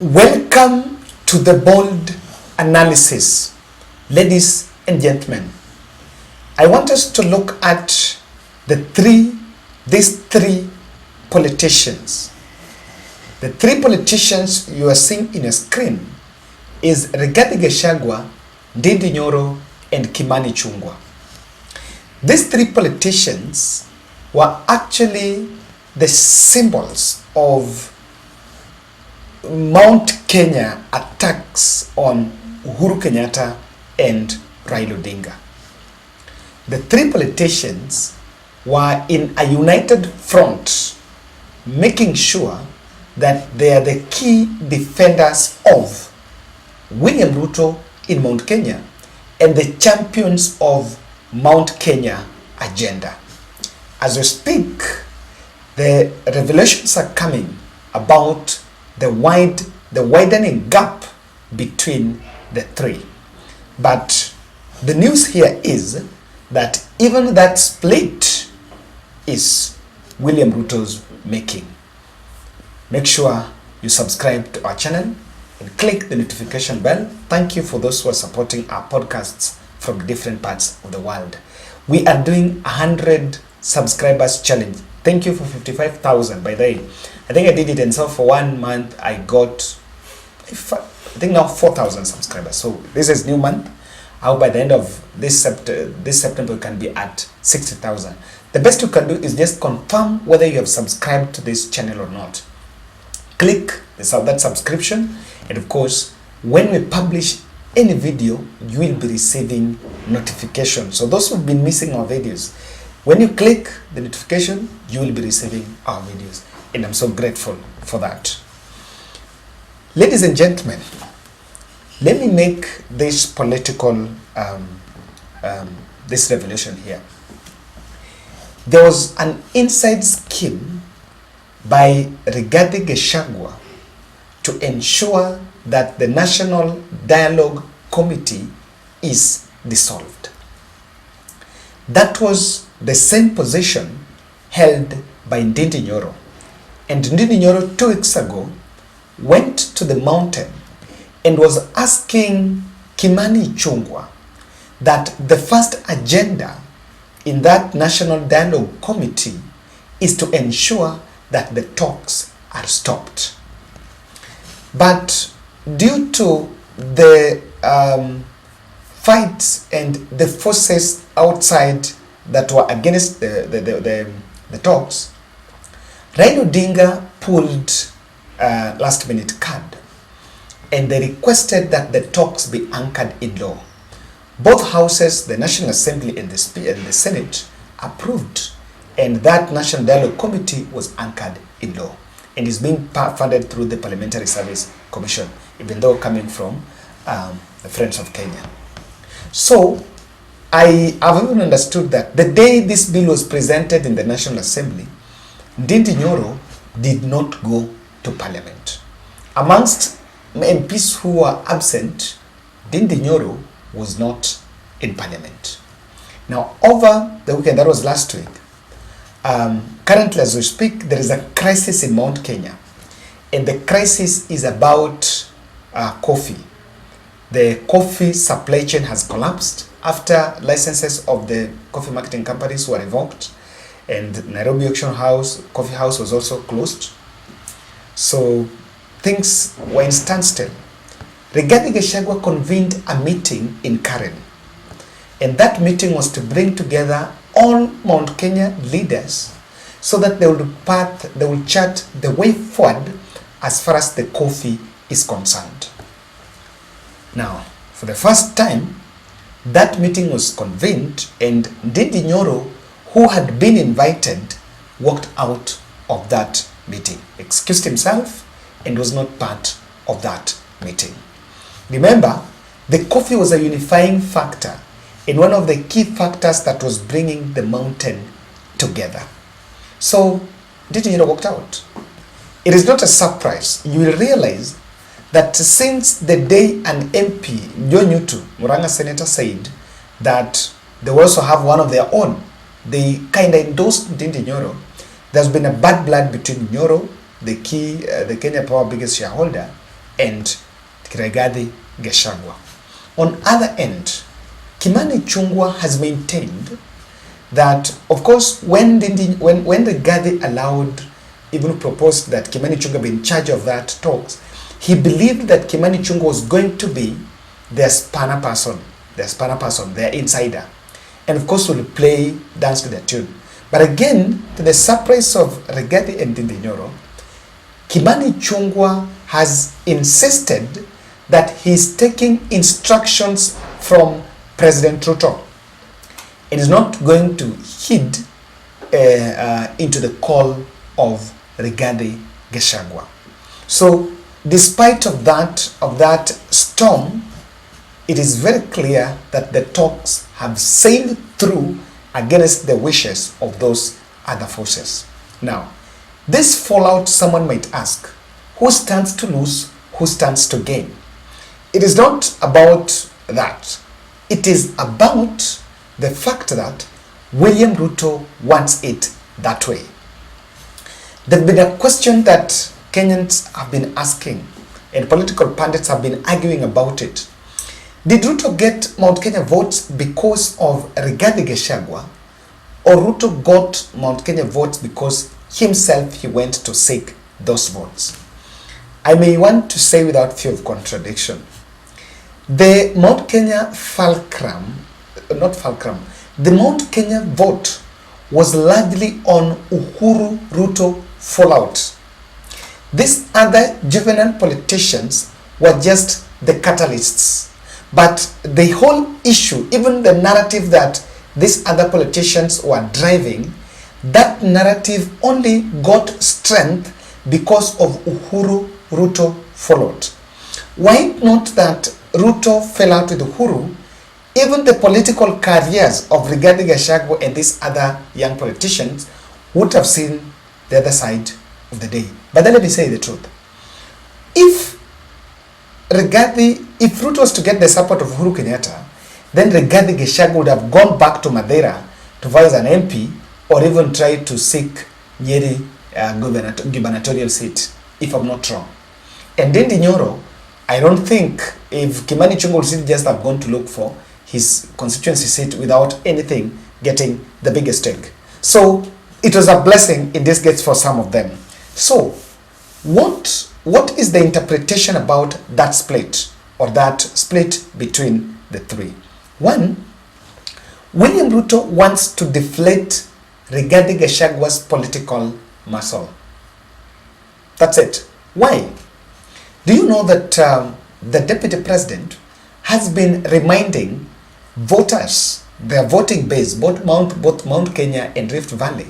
Welcome to the bold analysis, ladies and gentlemen. I want us to look at these three politicians. The three politicians you are seeing in your screen is Rigathi, Nyoro, and Ichun'gwa. These three politicians were actually the symbols of Mount Kenya attacks on Uhuru Kenyatta and Raila Odinga. The three politicians were in a united front, making sure that they are the key defenders of William Ruto in Mount Kenya and the champions of Mount Kenya agenda. As we speak, the revelations are coming about the widening gap between the three. But the news here is that even that split is William Ruto's making. Make sure you subscribe to our channel and click the notification bell. Thank you for those who are supporting our podcasts from different parts of the world. We are doing 100 subscribers challenge. Thank you for 55,000, by the way. I think I did it, and so for 1 month I got, I think now 4,000 subscribers. So this is new month. How by the end of this September we can be at 60,000. The best you can do is just confirm whether you have subscribed to this channel or not. Click that subscription, and of course, when we publish any video, you will be receiving notifications. So those who've been missing our videos, when you click the notification, you will be receiving our videos. And I'm so grateful for that. Ladies and gentlemen, let me make this political, this revelation here. There was an inside scheme by Rigathi to ensure that the National Dialogue Committee is dissolved. That was the same position held by Nyoro. And Nyoro 2 weeks ago went to the mountain and was asking Ichun'gwa that the first agenda in that National Dialogue Committee is to ensure that the talks are stopped. But due to the fights and the forces outside that were against the talks, Raila Odinga pulled last minute card, and they requested that the talks be anchored in law. Both houses, the National Assembly and the Senate, approved, and that National Dialogue Committee was anchored in law and is being funded through the Parliamentary Service Commission, even though coming from the Friends of Kenya. So I have even understood that the day this bill was presented in the National Assembly, Nyoro did not go to Parliament. Amongst MPs who were absent, Nyoro was not in Parliament. Now, over the weekend, that was last week, currently as we speak, there is a crisis in Mount Kenya. And the crisis is about coffee. The coffee supply chain has collapsed after licenses of the coffee marketing companies were revoked, and Nairobi coffee house was also closed. So things were in standstill. Rigathi convened a meeting in Karen, and that meeting was to bring together all Mount Kenya leaders so that they will chart the way forward as far as the coffee is concerned. Now, for the first time, that meeting was convened, and Nyoro, who had been invited, walked out of that meeting, excused himself, and was not part of that meeting. Remember, the coffee was a unifying factor and one of the key factors that was bringing the mountain together. So, Nyoro walked out. It is not a surprise. You will realize that since the day an MP, Nyoro, Murang'a Senator, said that they will also have one of their own, they kind of endorsed Nyoro. There's been a bad blood between Nyoro, the Kenya Power biggest shareholder, and Rigathi Gachagua. On other end, Kimani Ichun'gwa has maintained that, of course, when Rigathi allowed, even proposed that Kimani Ichun'gwa be in charge of that talks, he believed that Kimani Ichun'gwa was going to be their spanner person, their insider, and of course will dance to their tune. But again, to the surprise of Rigathi and Nyoro, Kimani Ichun'gwa has insisted that he's taking instructions from President Ruto and is not going to heed into the call of Rigathi Gachagua. So, despite of that storm, it is very clear that the talks have sailed through against the wishes of those other forces. Now, this fallout, someone might ask, who stands to lose, who stands to gain? It is not about that. It is about the fact that William Ruto wants it that way. There's been a question that Kenyans have been asking and political pundits have been arguing about it. Did Ruto get Mount Kenya votes because of Rigathi Gachagua, or Ruto got Mount Kenya votes because himself he went to seek those votes? I may want to say without fear of contradiction, the Mount Kenya the Mount Kenya vote was largely on Uhuru Ruto fallout. These other juvenile politicians were just the catalysts. But the whole issue, even the narrative that these other politicians were driving, that narrative only got strength because of Uhuru Ruto followed. Why not that Ruto fell out with Uhuru, even the political careers of Rigathi Gachagua and these other young politicians would have seen the other side of the day. But then let me say the truth. If Ruto was to get the support of Uhuru Kenyatta, then Rigathi Gachagua would have gone back to Madeira to vie as an MP or even try to seek Nyeri gubernatorial seat, if I'm not wrong. And then Nyoro, I don't think if Kimani Ichun'gwa would just have gone to look for his constituency seat without anything getting the biggest stake. So it was a blessing in this case for some of them. So what is the interpretation about that split, or that split between the three? One, William Ruto wants to deflate Rigathi Gachagua's political muscle. That's it. Why? Do you know that the deputy president has been reminding voters, their voting base, both Mount Kenya and Rift Valley,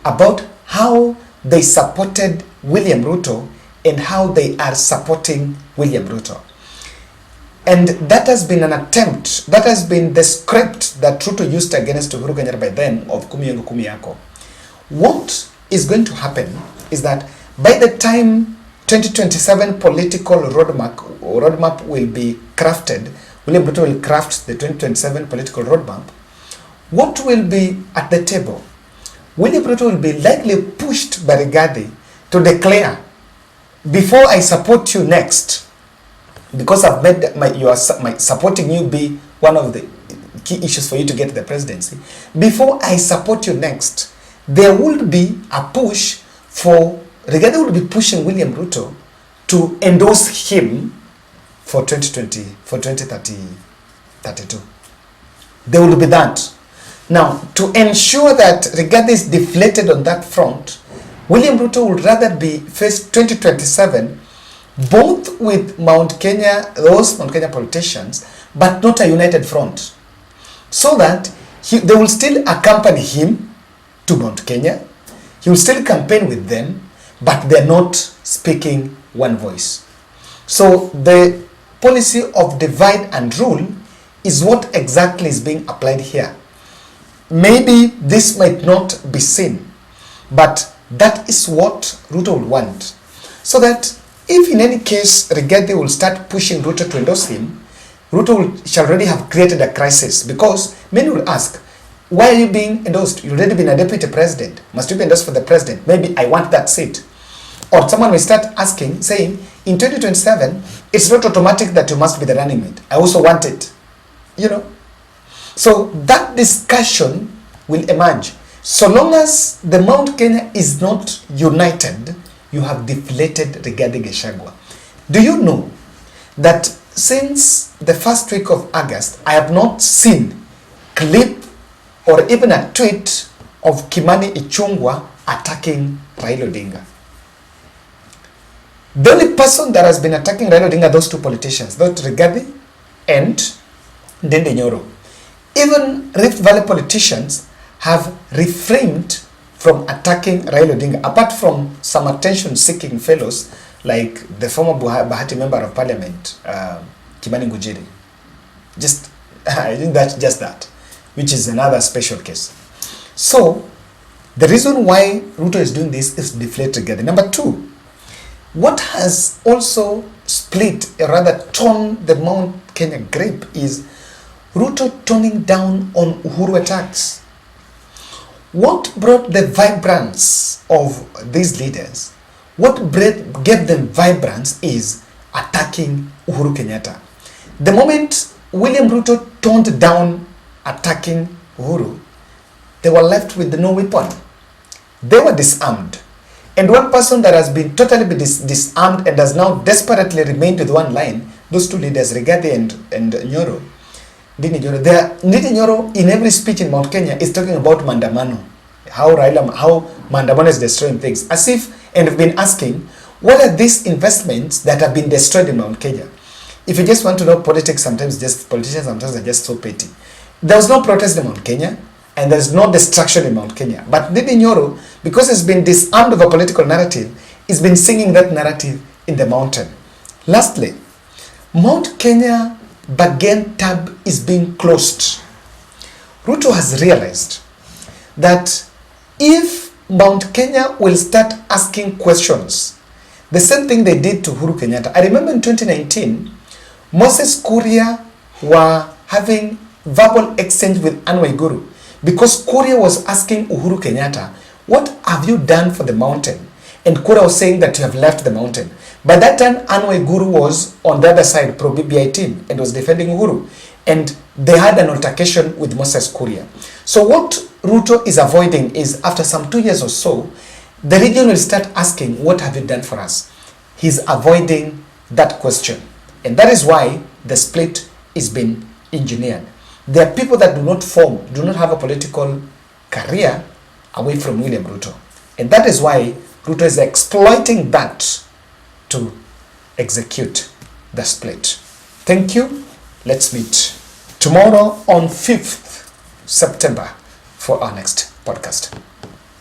about how they supported William Ruto and how they are supporting William Ruto. And that has been an attempt, that has been the script that Ruto used against Uhuru Kenyatta by then of kumi yangu kumi yako. What is going to happen is that by the time 2027 political roadmap will be crafted, William Ruto will craft the 2027 political roadmap, what will be at the table? William Ruto will be likely pushed by Rigathi to declare, before I support you next, because I've made my supporting you be one of the key issues for you to get the presidency, before I support you next, there will be a push for, Rigathi will be pushing William Ruto to endorse him for 2032. There will be that. Now, to ensure that Rigathi is deflated on that front, William Ruto would rather be faced 2027 both with those Mount Kenya politicians, but not a united front. So that they will still accompany him to Mount Kenya, he will still campaign with them, but they're not speaking one voice. So the policy of divide and rule is what exactly is being applied here. Maybe this might not be seen, but that is what Ruto will want. So that if in any case Rigathi will start pushing Ruto to endorse him, Ruto shall already have created a crisis, because many will ask, why are you being endorsed? You've already been a deputy president. Must you be endorsed for the president? Maybe I want that seat. Or someone will start asking, saying, in 2027, it's not automatic that you must be the running mate. I also want it. So that discussion will emerge. So long as the Mount Kenya is not united, you have deflated Rigathi Gachagua. Do you know that since the first week of August, I have not seen clip or even a tweet of Kimani Ichun'gwa attacking Raila Odinga? The only person that has been attacking Raila Odinga are those two politicians, those Rigathi and Nyoro. Even Rift Valley politicians have refrained from attacking Raila Odinga, apart from some attention-seeking fellows like the former Bahati member of parliament, Kimani Ngujiri. I think that's just that, which is another special case. So, the reason why Ruto is doing this is to deflate together. Number two, what has also split, or rather torn the Mount Kenya grape is Ruto toning down on Uhuru attacks. What brought the vibrance of these leaders, what gave them vibrance is attacking Uhuru Kenyatta. The moment William Ruto toned down attacking Uhuru, they were left with no weapon. They were disarmed. And one person that has been totally disarmed and has now desperately remained with one line, those two leaders, Rigathi and Nyoro. Nyoro, in every speech in Mount Kenya, is talking about Mandamano. How Mandamano is destroying things. As if, and have been asking, what are these investments that have been destroyed in Mount Kenya? If you just want to know politics, politicians sometimes are just so petty. There was no protest in Mount Kenya, and there is no destruction in Mount Kenya. But Nyoro, because it's been disarmed of a political narrative, it's been singing that narrative in the mountain. Lastly, Mount Kenya bargain tab is being closed. Ruto has realized that if Mount Kenya will start asking questions, the same thing they did to Uhuru Kenyatta. I remember in 2019, Moses Kuria were having verbal exchange with Anne Waiguru because Kuria was asking Uhuru Kenyatta, what have you done for the mountain? And Kuria was saying that you have left the mountain. By that time, Anne Waiguru was on the other side, pro-BBI team, and was defending Uhuru. And they had an altercation with Moses Kuria. So what Ruto is avoiding is, after some 2 years or so, the region will start asking, what have you done for us? He's avoiding that question. And that is why the split is being engineered. There are people that do not have a political career away from William Ruto. And that is why Ruto is exploiting that to execute the split. Thank you. Let's meet tomorrow on 5th September for our next podcast.